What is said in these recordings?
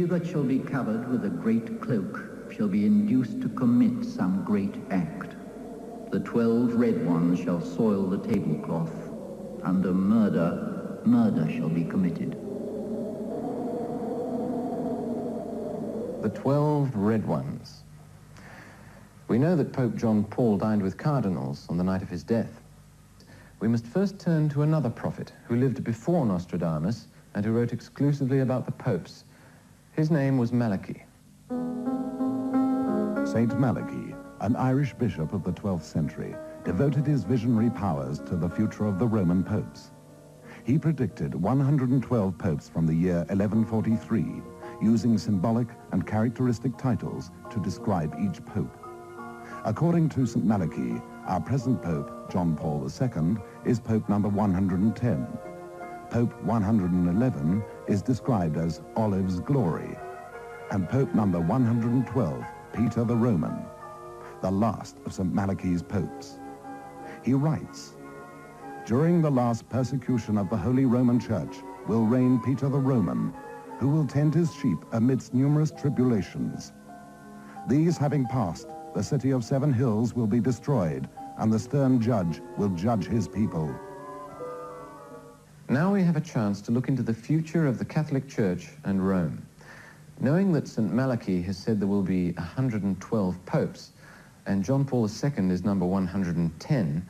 That shall be covered with a great cloak shall be induced to commit some great act. The 12 red ones shall soil the tablecloth. Under murder, murder shall be committed. The 12 red ones. We know that Pope John Paul dined with cardinals on the night of his death. We must first turn to another prophet who lived before Nostradamus and who wrote exclusively about the popes. His name was Malachi. Saint Malachi, an Irish bishop of the 12th century, devoted his visionary powers to the future of the Roman popes. He predicted 112 popes from the year 1143, using symbolic and characteristic titles to describe each pope. According to St. Malachi, our present Pope, John Paul II, is Pope number 110. Pope 111 is described as Olive's Glory, and Pope number 112, Peter the Roman, the last of St. Malachi's popes. He writes, "During the last persecution of the Holy Roman Church will reign Peter the Roman, who will tend his sheep amidst numerous tribulations. These having passed, the city of 7 hills will be destroyed, and the stern judge will judge his people." Now we have a chance to look into the future of the Catholic Church and Rome. Knowing that St. Malachi has said there will be 112 popes, and John Paul II is number 110,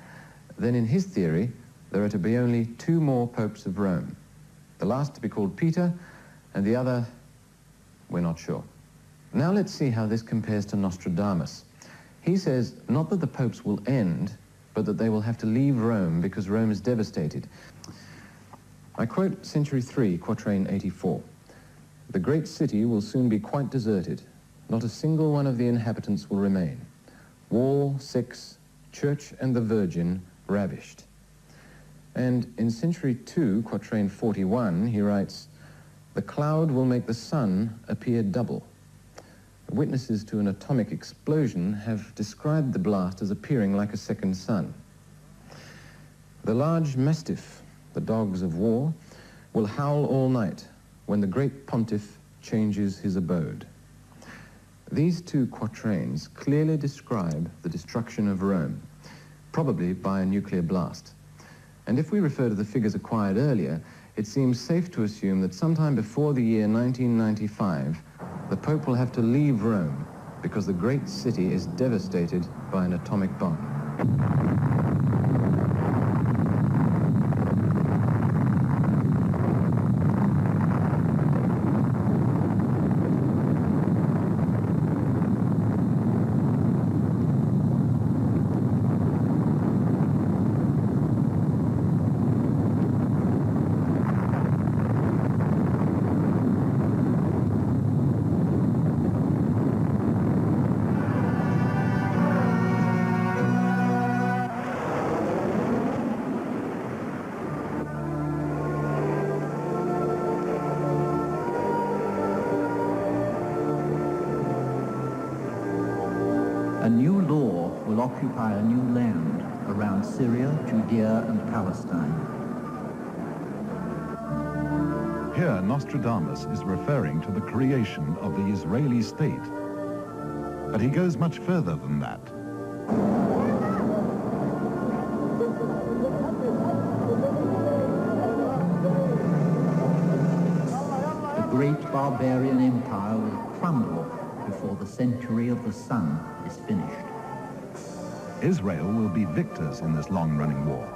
then in his theory, there are to be only 2 more popes of Rome. The last to be called Peter, and the other, we're not sure. Now let's see how this compares to Nostradamus. He says not that the popes will end, but that they will have to leave Rome because Rome is devastated. I quote Century 3, Quatrain 84. "The great city will soon be quite deserted. Not a single one of the inhabitants will remain. Wall 6, church and the Virgin ravished." And in Century 2, Quatrain 41, he writes, "The cloud will make the sun appear double." Witnesses to an atomic explosion have described the blast as appearing like a second sun. "The large mastiff, the dogs of war, will howl all night when the great pontiff changes his abode." These 2 quatrains clearly describe the destruction of Rome, probably by a nuclear blast. And if we refer to the figures acquired earlier, it seems safe to assume that sometime before the year 1995, the Pope will have to leave Rome because the great city is devastated by an atomic bomb. A new law will occupy a new land around Syria, Judea, and Palestine. Here, Nostradamus is referring to the creation of the Israeli state. But he goes much further than that. The great barbarian empire will crumble before the century of the sun is finished. Israel will be victors in this long-running war,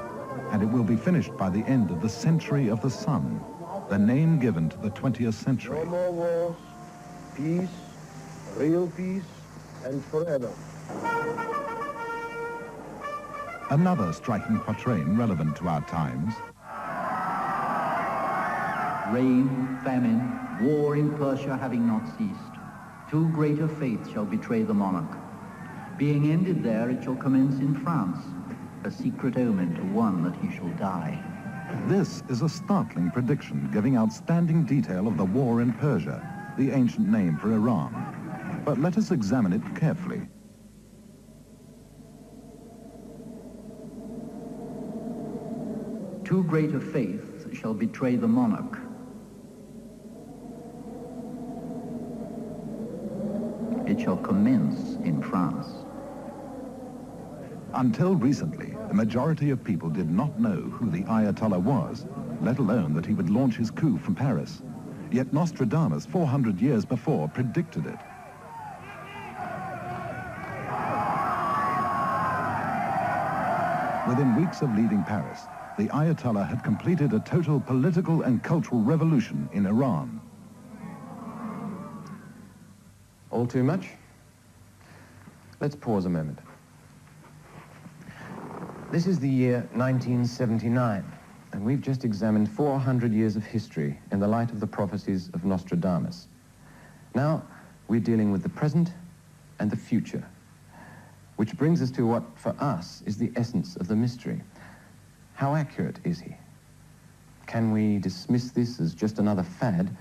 and it will be finished by the end of the century of the sun, the name given to the 20th century. No more wars, peace, real peace, and forever. Another striking quatrain relevant to our times. Rain, famine, war in Persia having not ceased, two greater faiths shall betray the monarch. Being ended there, it shall commence in France, a secret omen to one that he shall die. This is a startling prediction, giving outstanding detail of the war in Persia, the ancient name for Iran. But let us examine it carefully. Two greater faiths shall betray the monarch. It shall commence in France. Until recently, the majority of people did not know who the Ayatollah was, let alone that he would launch his coup from Paris. Yet Nostradamus, 400 years before, predicted it. Within weeks of leaving Paris, the Ayatollah had completed a total political and cultural revolution in Iran. All too much? Let's pause a moment. This is the year 1979, and we've just examined 400 years of history in the light of the prophecies of Nostradamus. Now, we're dealing with the present and the future, which brings us to what, for us, is the essence of the mystery. How accurate is he? Can we dismiss this as just another fad,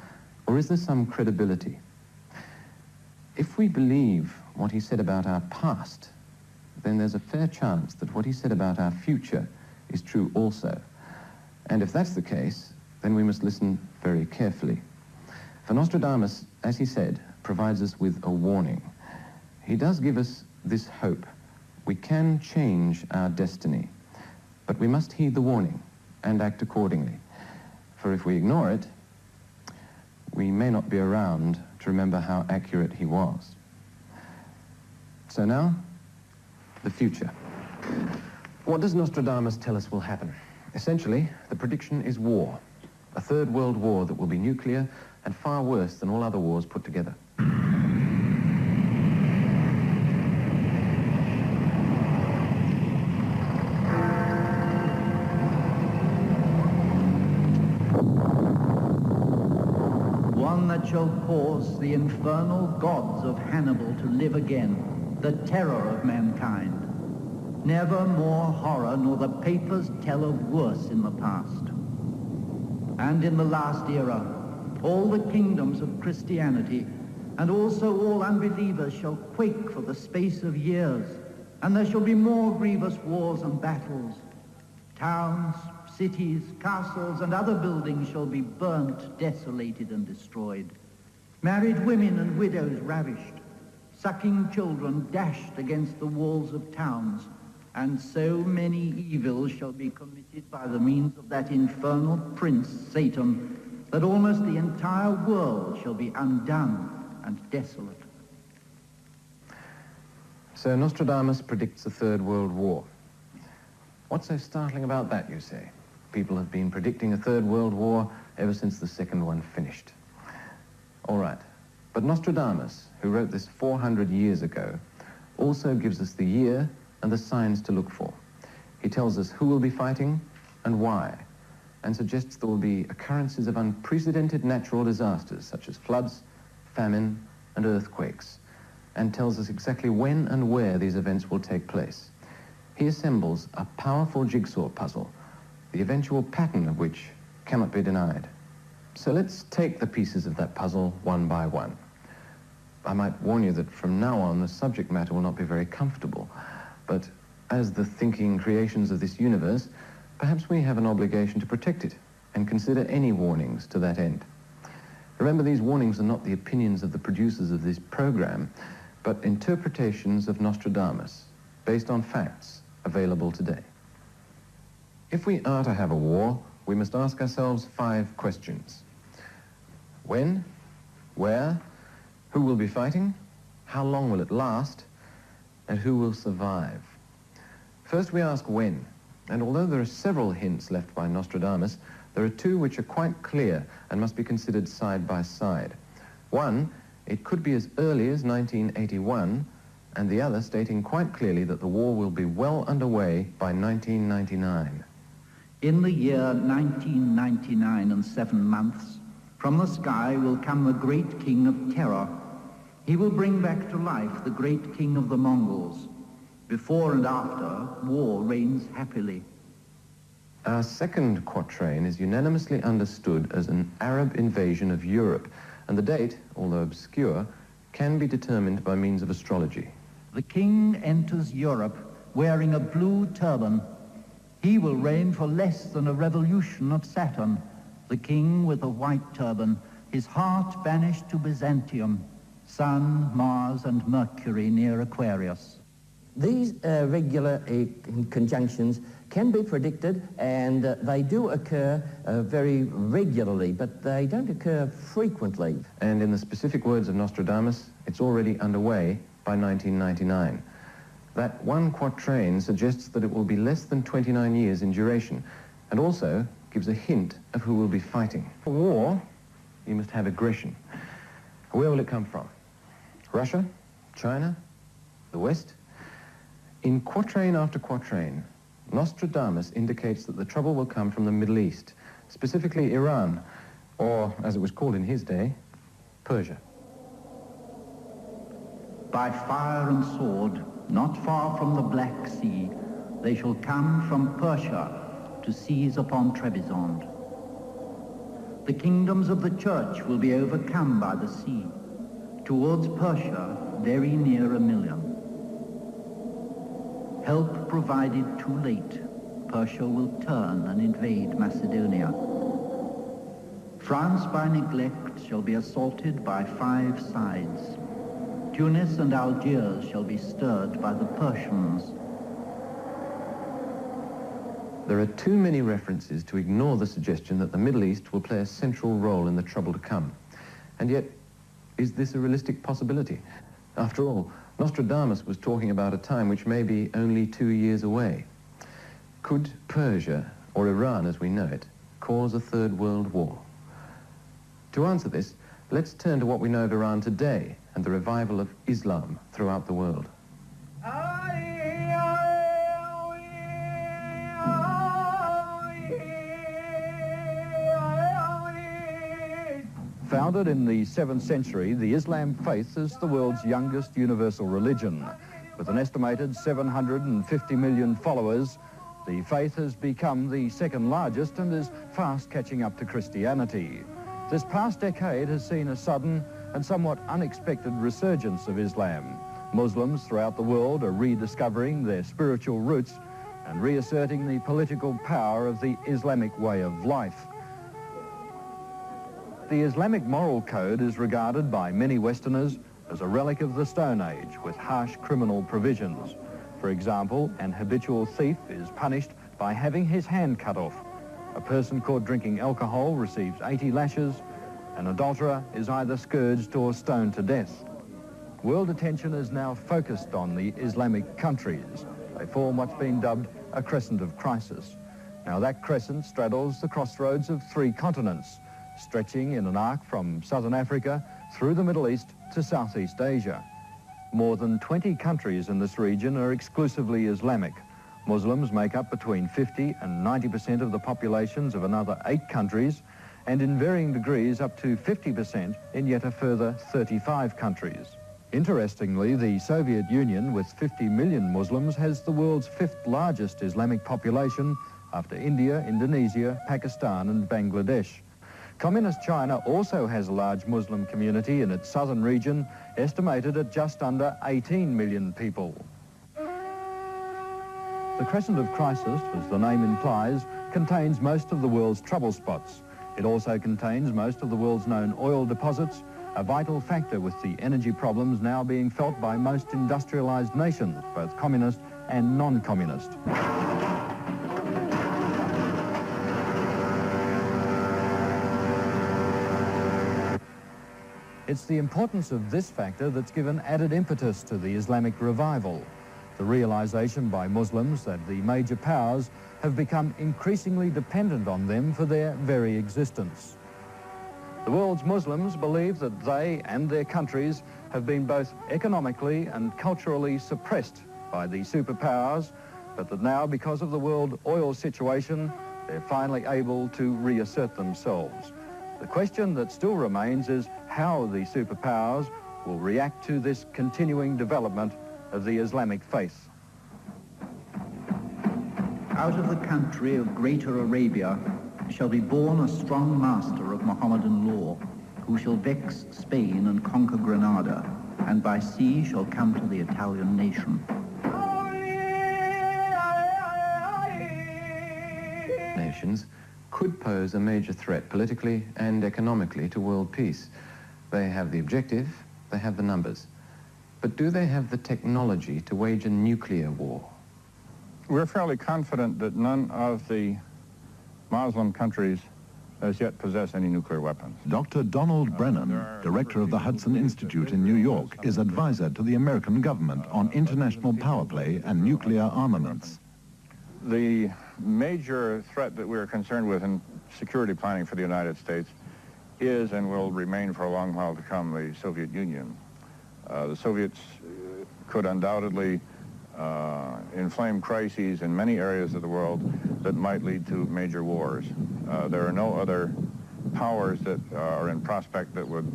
or is there some credibility? If we believe what he said about our past, then there's a fair chance that what he said about our future is true also. And if that's the case, then we must listen very carefully. For Nostradamus, as he said, provides us with a warning. He does give us this hope. We can change our destiny, but we must heed the warning and act accordingly. For if we ignore it, we may not be around to remember how accurate he was. So now, the future. What does Nostradamus tell us will happen? Essentially, the prediction is war. A third world war that will be nuclear and far worse than all other wars put together. One that shall cause the infernal gods of Hannibal to live again, the terror of mankind. Never more horror, nor the papers tell of worse in the past. And in the last era, all the kingdoms of Christianity, and also all unbelievers, shall quake for the space of years, and there shall be more grievous wars and battles. Towns, cities, castles, and other buildings shall be burnt, desolated, and destroyed. Married women and widows ravished, sucking children dashed against the walls of towns, and so many evils shall be committed by the means of that infernal prince, Satan, that almost the entire world shall be undone and desolate. So Nostradamus predicts a third world war. What's so startling about that, you say? People have been predicting a third world war ever since the second one finished. All right, but Nostradamus, who wrote this 400 years ago, also gives us the year and the signs to look for. He tells us who will be fighting and why, and suggests there will be occurrences of unprecedented natural disasters such as floods, famine, and earthquakes, and tells us exactly when and where these events will take place. He assembles a powerful jigsaw puzzle, the eventual pattern of which cannot be denied. So let's take the pieces of that puzzle one by one. I might warn you that from now on the subject matter will not be very comfortable, but as the thinking creations of this universe, perhaps we have an obligation to protect it and consider any warnings to that end. Remember, these warnings are not the opinions of the producers of this program, but interpretations of Nostradamus based on facts available today. If we are to have a war, we must ask ourselves 5 questions. When? Where? Who will be fighting? How long will it last? And who will survive? First we ask when, and although there are several hints left by Nostradamus, there are 2 which are quite clear and must be considered side by side. One, it could be as early as 1981, and the other stating quite clearly that the war will be well underway by 1999. In the year 1999 and 7 months, from the sky will come the great king of terror. He will bring back to life the great king of the Mongols. Before and after, war reigns happily. Our second quatrain is unanimously understood as an Arab invasion of Europe, and the date, although obscure, can be determined by means of astrology. The king enters Europe wearing a blue turban. He will reign for less than a revolution of Saturn. The king with a white turban, his heart banished to Byzantium, Sun, Mars, and Mercury near Aquarius. These regular conjunctions can be predicted, and they do occur very regularly, but they don't occur frequently. And in the specific words of Nostradamus, it's already underway by 1999. That one quatrain suggests that it will be less than 29 years in duration, and also gives a hint of who will be fighting. For war, you must have aggression. Where will it come from? Russia? China? The West? In quatrain after quatrain, Nostradamus indicates that the trouble will come from the Middle East, specifically Iran, or, as it was called in his day, Persia. By fire and sword, not far from the Black Sea, they shall come from Persia to seize upon Trebizond. The kingdoms of the church will be overcome by the sea. Towards Persia, very near 1 million. Help provided too late, Persia will turn and invade Macedonia. France by neglect shall be assaulted by 5 sides. Tunis and Algiers shall be stirred by the Persians. There are too many references to ignore the suggestion that the Middle East will play a central role in the trouble to come. And yet, is this a realistic possibility? After all, Nostradamus was talking about a time which may be only 2 years away. Could Persia, or Iran as we know it, cause a third world war? To answer this, let's turn to what we know of Iran today and the revival of Islam throughout the world. Founded in the 7th century, the Islam faith is the world's youngest universal religion. With an estimated 750 million followers, the faith has become the second largest and is fast catching up to Christianity. This past decade has seen a sudden and somewhat unexpected resurgence of Islam. Muslims throughout the world are rediscovering their spiritual roots and reasserting the political power of the Islamic way of life. The Islamic moral code is regarded by many Westerners as a relic of the Stone Age with harsh criminal provisions. For example, an habitual thief is punished by having his hand cut off. A person caught drinking alcohol receives 80 lashes. An adulterer is either scourged or stoned to death. World attention is now focused on the Islamic countries. They form what's been dubbed a crescent of crisis. Now that crescent straddles the crossroads of 3 continents, stretching in an arc from southern Africa through the Middle East to Southeast Asia. More than 20 countries in this region are exclusively Islamic. Muslims make up between 50 and 90% of the populations of another 8 countries, and in varying degrees up to 50% in yet a further 35 countries. Interestingly, the Soviet Union, with 50 million Muslims, has the world's 5th largest Islamic population after India, Indonesia, Pakistan and Bangladesh. Communist China also has a large Muslim community in its southern region, estimated at just under 18 million people. The crescent of crisis, as the name implies, contains most of the world's trouble spots. It also contains most of the world's known oil deposits, a vital factor with the energy problems now being felt by most industrialized nations, both communist and non-communist. It's the importance of this factor that's given added impetus to the Islamic revival. The realization by Muslims that the major powers have become increasingly dependent on them for their very existence. The world's Muslims believe that they and their countries have been both economically and culturally suppressed by the superpowers, but that now, because of the world oil situation, they're finally able to reassert themselves. The question that still remains is how the superpowers will react to this continuing development of the Islamic faith. Out of the country of Greater Arabia shall be born a strong master of Mohammedan law, who shall vex Spain and conquer Granada, and by sea shall come to the Italian nation. Nations could pose a major threat politically and economically to world peace. They have the objective, they have the numbers. But do they have the technology to wage a nuclear war? We're fairly confident that none of the Muslim countries as yet possess any nuclear weapons. Dr. Donald Brennan, director of the Hudson Institute in New York, is advisor to the American government on international power play and nuclear armaments. The major threat that we're concerned with in security planning for the United States is and will remain for a long while to come the Soviet Union. The Soviets could undoubtedly inflame crises in many areas of the world that might lead to major wars. There are no other powers that are in prospect that would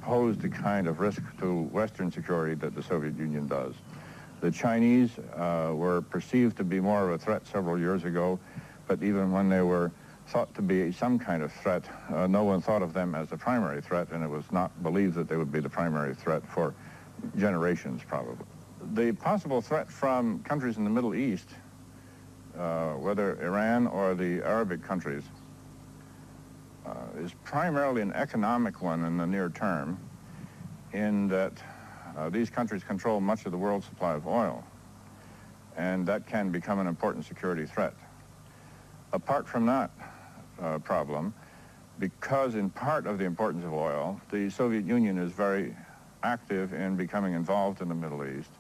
pose the kind of risk to Western security that the Soviet Union does. The Chinese were perceived to be more of a threat several years ago, but even when they were thought to be some kind of threat, no one thought of them as a primary threat, and it was not believed that they would be the primary threat for generations, probably. The possible threat from countries in the Middle East, whether Iran or the Arabic countries, is primarily an economic one in the near term, in that these countries control much of the world's supply of oil, and that can become an important security threat. Apart from that problem, because in part of the importance of oil, the Soviet Union is very active in becoming involved in the Middle East,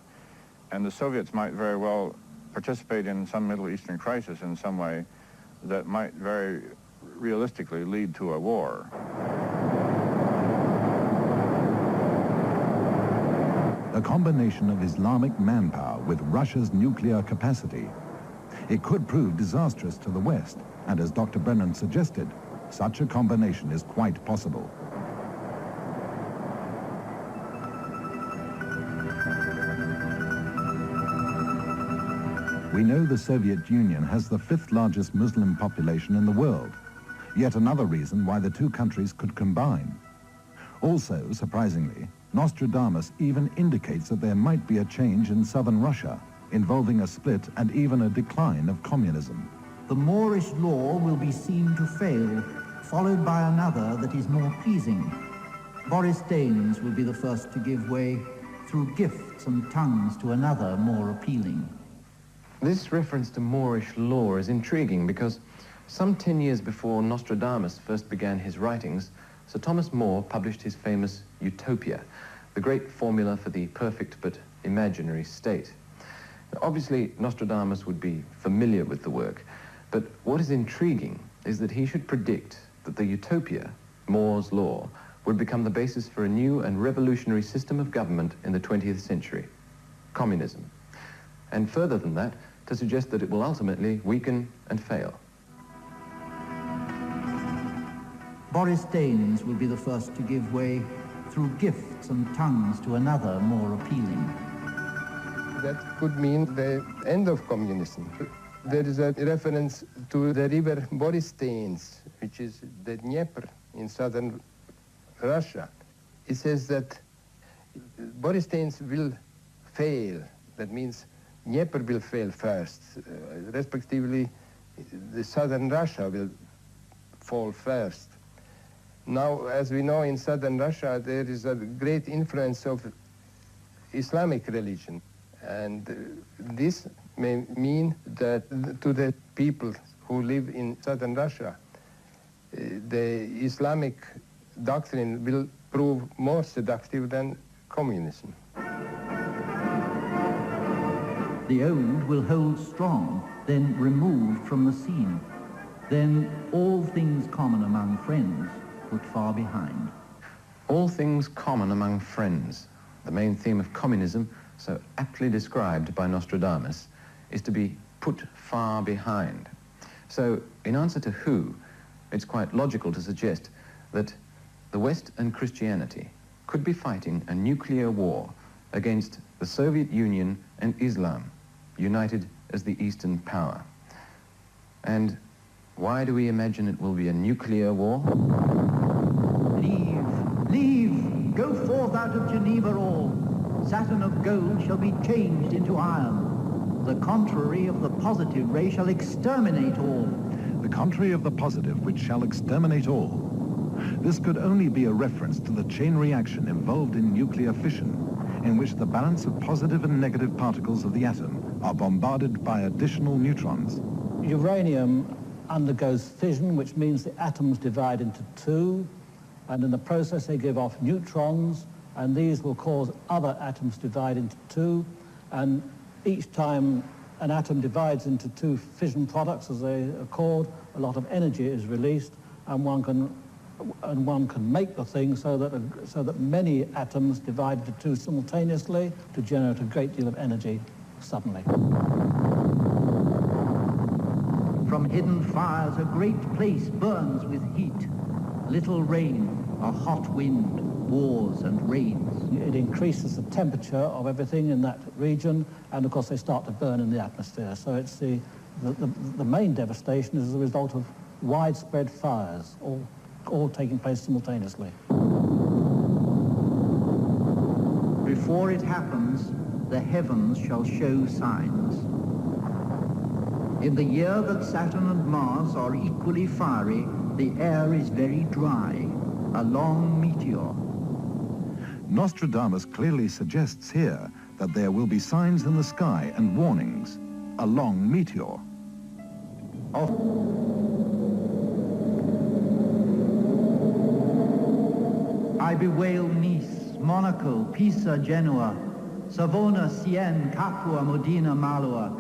and the Soviets might very well participate in some Middle Eastern crisis in some way that might very realistically lead to a war. A combination of Islamic manpower with Russia's nuclear capacity. It could prove disastrous to the West, and as Dr. Brennan suggested, such a combination is quite possible. We know the Soviet Union has the 5th largest Muslim population in the world, yet another reason why the two countries could combine. Also, surprisingly, Nostradamus even indicates that there might be a change in southern Russia, involving a split and even a decline of communism. The Moorish law will be seen to fail, followed by another that is more pleasing. Boris Danes will be the first to give way, through gifts and tongues to another more appealing. This reference to Moorish law is intriguing because some 10 years before Nostradamus first began his writings, Sir Thomas More published his famous Utopia, the great formula for the perfect but imaginary state. Obviously, Nostradamus would be familiar with the work, but what is intriguing is that he should predict that the Utopia, More's law, would become the basis for a new and revolutionary system of government in the 20th century, communism. And further than that, to suggest that it will ultimately weaken and fail. Boris Danes will be the first to give way, through gifts and tongues to another more appealing. That could mean the end of communism. There is a reference to the river Borysthenes, which is the Dnieper in southern Russia. It says that Borysthenes will fail. That means Dnieper will fail first. Respectively, the southern Russia will fall first. Now, as we know, in southern Russia, there is a great influence of Islamic religion. And this may mean that to the people who live in southern Russia, the Islamic doctrine will prove more seductive than communism. The old will hold strong, then removed from the scene. Then all things common among friends put far behind. All things common among friends, the main theme of communism, so aptly described by Nostradamus, is to be put far behind. So, in answer to who, it's quite logical to suggest that the West and Christianity could be fighting a nuclear war against the Soviet Union and Islam, united as the Eastern power. And why do we imagine it will be a nuclear war? Leave, go forth out of Geneva all. Saturn of gold shall be changed into iron. The contrary of the positive ray shall exterminate all. The contrary of the positive which shall exterminate all. This could only be a reference to the chain reaction involved in nuclear fission, in which the balance of positive and negative particles of the atom are bombarded by additional neutrons. Uranium undergoes fission, which means the atoms divide into two, and in the process they give off neutrons, and these will cause other atoms to divide into two, and each time an atom divides into two fission products, as they are called, a lot of energy is released, and one can make the thing so that many atoms divide into two simultaneously to generate a great deal of energy suddenly. From hidden fires a great place burns with heat. Little rain, a hot wind, wars and rains. It increases the temperature of everything in that region, and of course they start to burn in the atmosphere. So it's the main devastation is the result of widespread fires, all taking place simultaneously. Before it happens, the heavens shall show signs. In the year that Saturn and Mars are equally fiery, the air is very dry, a long meteor. Nostradamus clearly suggests here that there will be signs in the sky and warnings, a long meteor. I bewail Nice, Monaco, Pisa, Genoa, Savona, Sienne, Capua, Modena, Malua.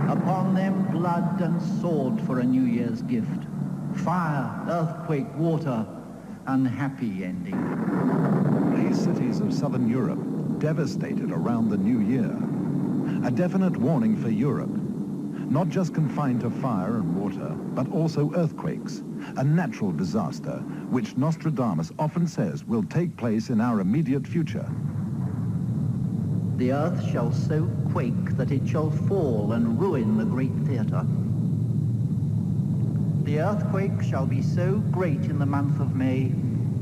Upon them blood and sword for a New Year's gift. Fire, earthquake, water, unhappy ending. These cities of southern Europe devastated around the new year. A definite warning for Europe. Not just confined to fire and water, but also earthquakes, a natural disaster which Nostradamus often says will take place in our immediate future. The earth shall so quake that it shall fall and ruin the great theatre. The earthquake shall be so great in the month of May,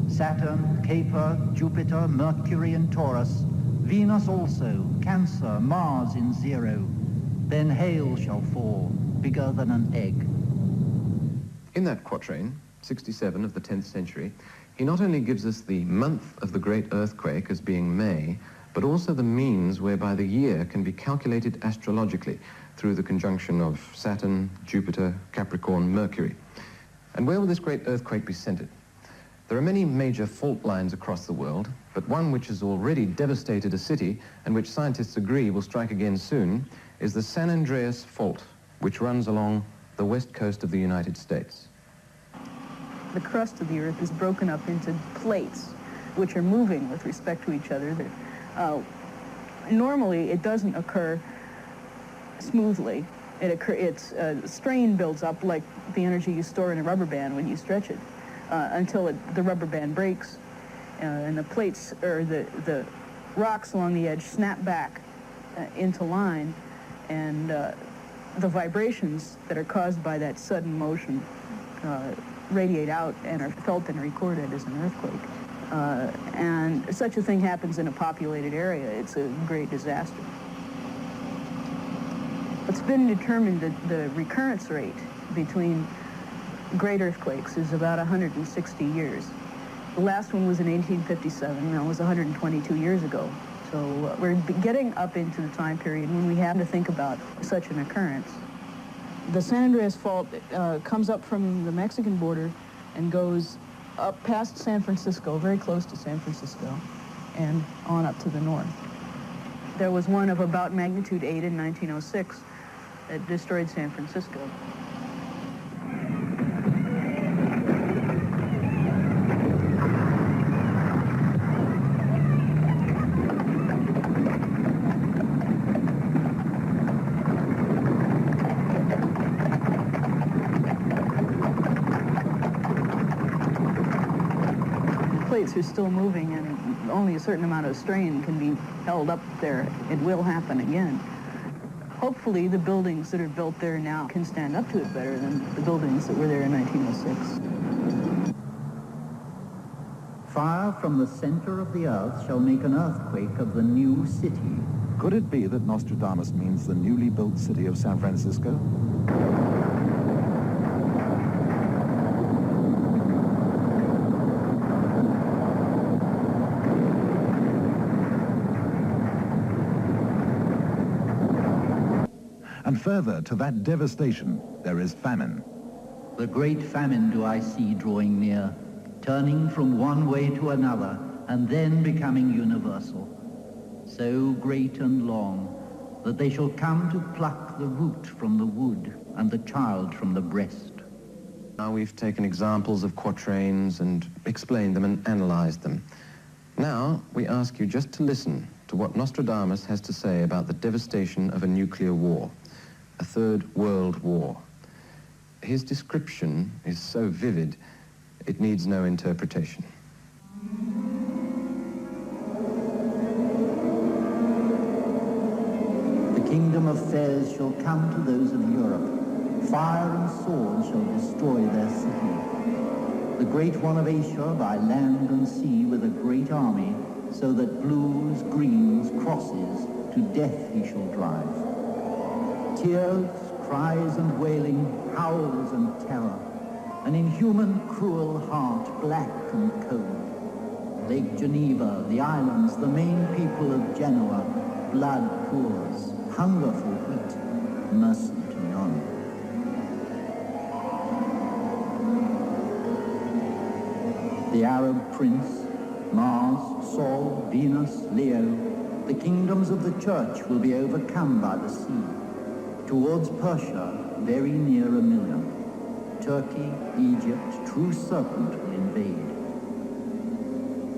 Saturn, Kuiper, Jupiter, Mercury and Taurus, Venus also, Cancer, Mars in zero. Then hail shall fall, bigger than an egg. In that quatrain, 67 of the 10th century, he not only gives us the month of the great earthquake as being May, but also the means whereby the year can be calculated astrologically through the conjunction of Saturn, Jupiter, Capricorn, Mercury. And where will this great earthquake be centered? There are many major fault lines across the world, but one which has already devastated a city and which scientists agree will strike again soon is the San Andreas Fault, which runs along the west coast of the United States. The crust of the Earth is broken up into plates, which are moving with respect to each other. Normally, it doesn't occur smoothly. Strain builds up like the energy you store in a rubber band when you stretch it, until the rubber band breaks, and the plates, or the rocks along the edge, snap back into line, and the vibrations that are caused by that sudden motion radiate out and are felt and recorded as an earthquake. And such a thing happens in a populated area. It's a great disaster. It's been determined that the recurrence rate between great earthquakes is about 160 years. The last one was in 1857, that was 122 years ago. So we're getting up into the time period when we have to think about such an occurrence. The San Andreas Fault comes up from the Mexican border and goes up past San Francisco, very close to San Francisco, and on up to the north. There was one of about magnitude 8 in 1906 that destroyed San Francisco. plates are still moving, and only a certain amount of strain can be held up there. It will happen again. Hopefully, the buildings that are built there now can stand up to it better than the buildings that were there in 1906. Fire from the center of the earth shall make an earthquake of the new city. Could it be that Nostradamus means the newly built city of San Francisco? And further to that devastation, there is famine. The great famine do I see drawing near, turning from one way to another, and then becoming universal. So great and long, that they shall come to pluck the root from the wood, and the child from the breast. Now we've taken examples of quatrains and explained them and analyzed them. Now we ask you just to listen to what Nostradamus has to say about the devastation of a nuclear war, a third world war. His description is so vivid, it needs no interpretation. The kingdom of Fez shall come to those of Europe. Fire and sword shall destroy their city. The great one of Asia by land and sea with a great army, so that blues, greens, crosses, to death he shall drive. Tears, cries and wailing, howls and terror, an inhuman, cruel heart, black and cold. Lake Geneva, the islands, the main people of Genoa, blood pours, hunger for wheat, mercy to none. The Arab prince, Mars, Sol, Venus, Leo, the kingdoms of the church will be overcome by the sea. Towards Persia, very near 1 million. Turkey, Egypt, true serpent will invade.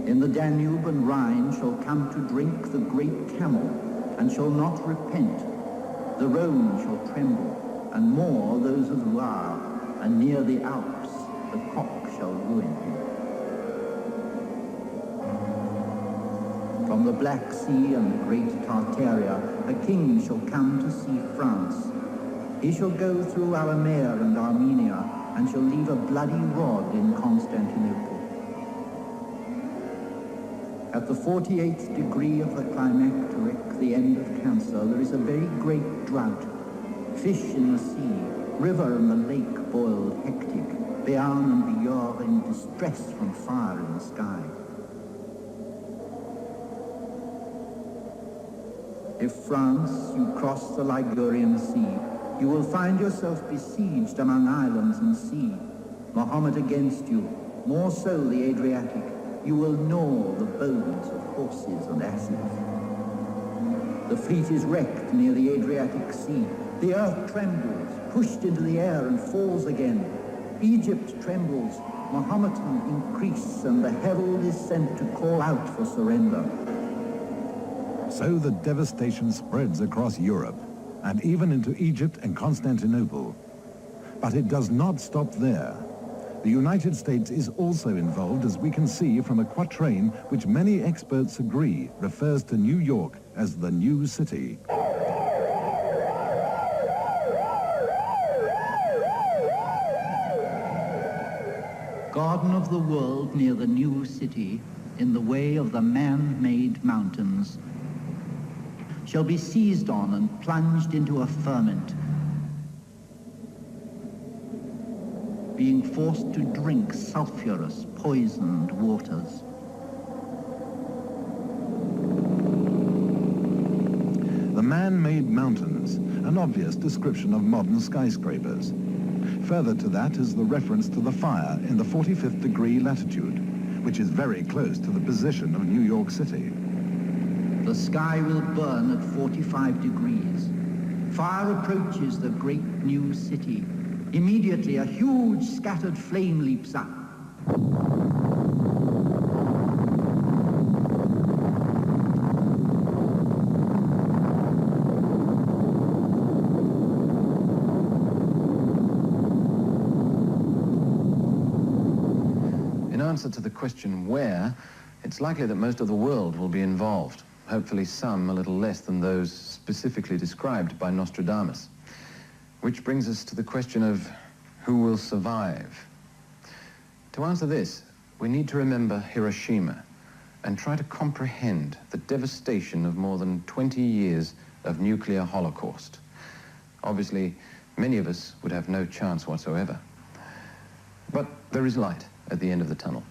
In the Danube and Rhine shall come to drink the great camel, and shall not repent. The Rhone shall tremble, and more those of Loire, and near the Alps the cock shall ruin him. From the Black Sea and the great Tartaria, a king shall come to see France. He shall go through Aramea and Armenia, and shall leave a bloody rod in Constantinople. At the 48th degree of the climacteric, the end of Cancer, there is a very great drought. Fish in the sea, river and the lake boiled hectic, Béarn and Billard in distress from fire in the sky. If France, you cross the Ligurian Sea, you will find yourself besieged among islands and sea. Mohammed against you, more so the Adriatic. You will gnaw the bones of horses and asses. The fleet is wrecked near the Adriatic Sea. The earth trembles, pushed into the air and falls again. Egypt trembles, Mahometan increase, and the herald is sent to call out for surrender. So the devastation spreads across Europe, and even into Egypt and Constantinople. But it does not stop there. The United States is also involved, as we can see from a quatrain which many experts agree refers to New York as the new city. Garden of the world near the new city, in the way of the man-made mountains, shall be seized on and plunged into a ferment, being forced to drink sulphurous, poisoned waters. The man-made mountains, an obvious description of modern skyscrapers. Further to that is the reference to the fire in the 45th degree latitude, which is very close to the position of New York City. The sky will burn at 45 degrees. Fire approaches the great new city. Immediately a huge scattered flame leaps up. In answer to the question where, it's likely that most of the world will be involved, hopefully some a little less than those specifically described by Nostradamus. Which brings us to the question of who will survive. To answer this, we need to remember Hiroshima and try to comprehend the devastation of more than 20 years of nuclear holocaust. Obviously, many of us would have no chance whatsoever. But there is light at the end of the tunnel.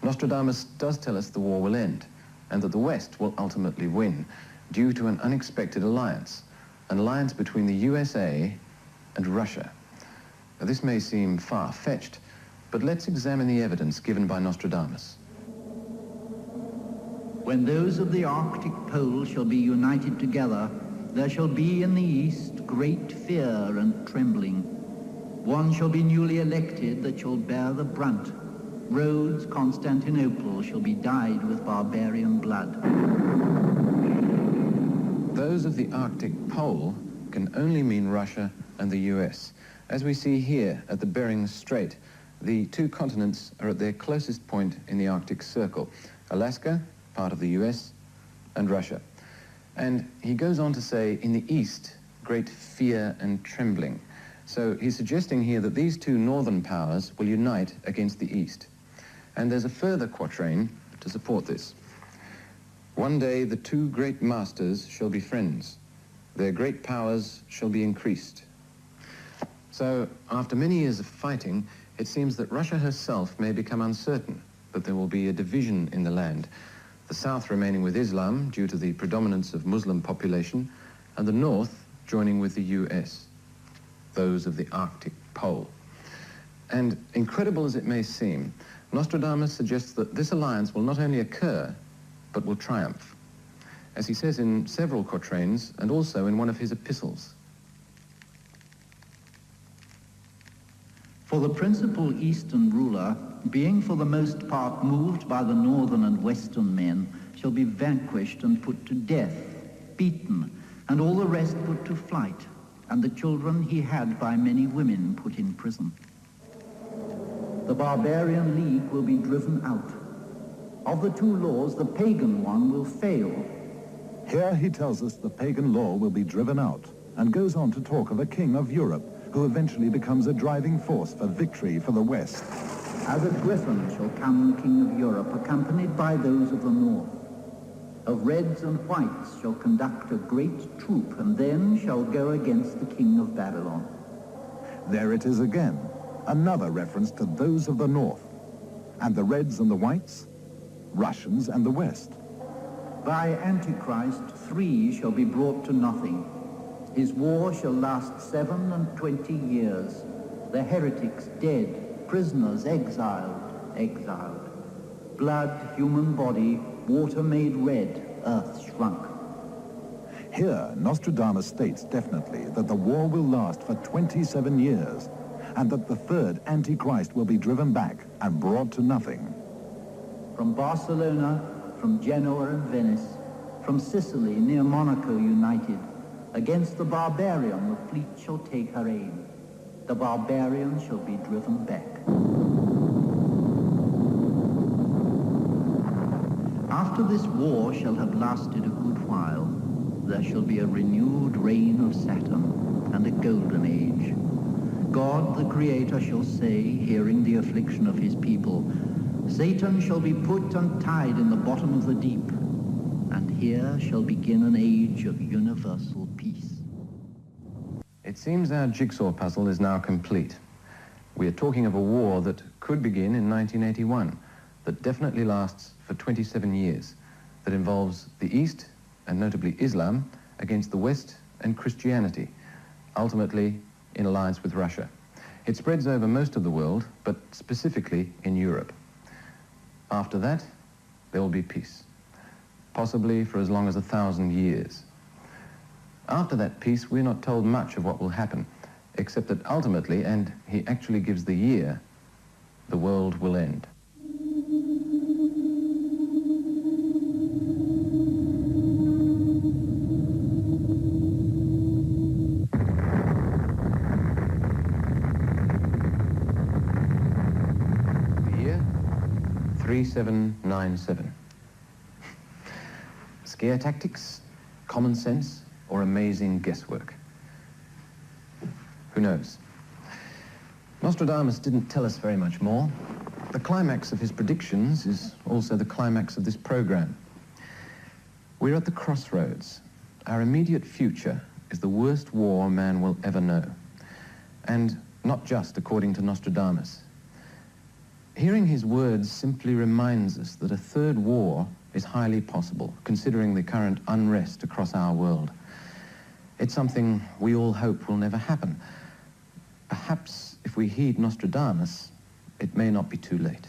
Nostradamus does tell us the war will end and that the West will ultimately win due to an unexpected alliance, an alliance between the USA and Russia. Now, this may seem far-fetched, but let's examine the evidence given by Nostradamus. When those of the Arctic pole shall be united together, there shall be in the east great fear and trembling. One shall be newly elected that shall bear the brunt. Rhodes, Constantinople shall be dyed with barbarian blood. Those of the Arctic pole can only mean Russia and the US. As we see here at the Bering Strait, the two continents are at their closest point in the Arctic Circle. Alaska, part of the US, and Russia. And he goes on to say, in the east, great fear and trembling. So he's suggesting here that these two northern powers will unite against the east. And there's a further quatrain to support this. One day the two great masters shall be friends. Their great powers shall be increased. So after many years of fighting, it seems that Russia herself may become uncertain, that there will be a division in the land. The south remaining with Islam due to the predominance of Muslim population, and the north joining with the US, those of the Arctic pole. And incredible as it may seem, Nostradamus suggests that this alliance will not only occur, but will triumph, as he says in several quatrains and also in one of his epistles. For the principal eastern ruler, being for the most part moved by the northern and western men, shall be vanquished and put to death, beaten, and all the rest put to flight, and the children he had by many women put in prison. The barbarian league will be driven out. Of the two laws, the pagan one will fail. Here he tells us the pagan law will be driven out, and goes on to talk of a king of Europe who eventually becomes a driving force for victory for the West. As a griffin shall come the king of Europe, accompanied by those of the north. Of reds and whites shall conduct a great troop, and then shall go against the king of Babylon. There it is again, another reference to those of the north. And the reds and the whites? Russians and the West. By Antichrist 3 shall be brought to nothing. His war shall last 27 years. The heretics dead, prisoners exiled. Blood, human body, water made red, earth shrunk. Here, Nostradamus states definitely that the war will last for 27 years, and that the third Antichrist will be driven back and brought to nothing. From Barcelona, from Genoa and Venice, from Sicily near Monaco united, against the barbarian the fleet shall take her aim. The barbarian shall be driven back. After this war shall have lasted a good while, there shall be a renewed reign of Saturn and a golden age. God the Creator shall say, hearing the affliction of his people, Satan shall be put and tied in the bottom of the deep, and here shall begin an age of universal peace. It seems our jigsaw puzzle is now complete. We are talking of a war that could begin in 1981, that definitely lasts for 27 years, that involves the East, and notably Islam, against the West and Christianity, ultimately in alliance with Russia. It spreads over most of the world, but specifically in Europe. After that, there will be peace, possibly for as long as 1,000 years. After that peace, we're not told much of what will happen, except that ultimately, and he actually gives the year, the world will end. The year 3797. Scare tactics, common sense, or amazing guesswork? Who knows? Nostradamus didn't tell us very much more. The climax of his predictions is also the climax of this program. We're at the crossroads. Our immediate future is the worst war man will ever know. And not just according to Nostradamus. Hearing his words simply reminds us that a third war is highly possible, considering the current unrest across our world. It's something we all hope will never happen. Perhaps if we heed Nostradamus, it may not be too late.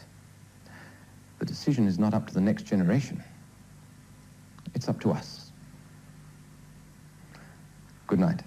The decision is not up to the next generation. It's up to us. Good night.